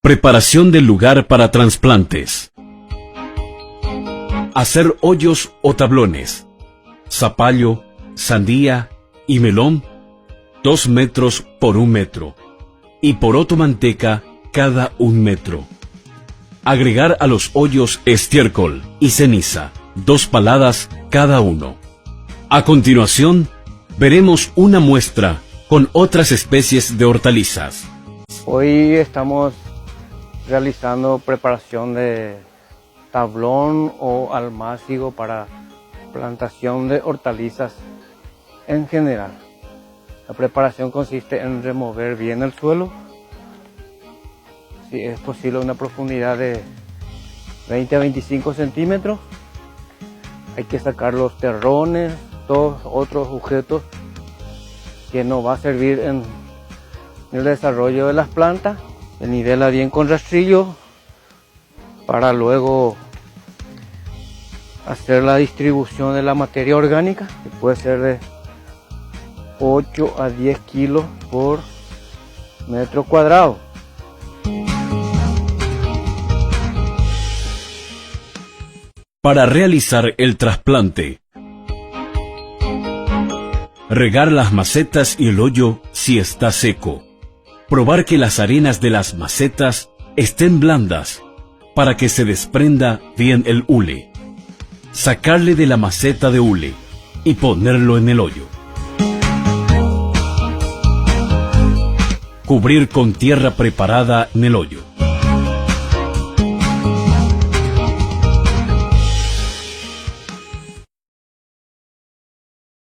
Preparación del lugar para trasplantes. Hacer hoyos o tablones. Zapallo, sandía y melón, 2 metros por 1 metro. Y poroto manteca cada 1 metro. Agregar a los hoyos estiércol y ceniza, 2 paladas cada uno. A continuación, veremos una muestra con otras especies de hortalizas. Hoy estamos realizando preparación de tablón o almácigo para plantación de hortalizas en general. La preparación consiste en remover bien el suelo, si es posible una profundidad de 20 a 25 centímetros. Hay que sacar los terrones, todos otros objetos que nos va a servir en el desarrollo de las plantas. Se nivela bien con rastrillo para luego hacer la distribución de la materia orgánica, que puede ser de 8 a 10 kilos por metro cuadrado. Para realizar el trasplante, regar las macetas y el hoyo si está seco. Probar que las arenas de las macetas estén blandas para que se desprenda bien el hule. Sacarle de la maceta de hule y ponerlo en el hoyo. Cubrir con tierra preparada en el hoyo.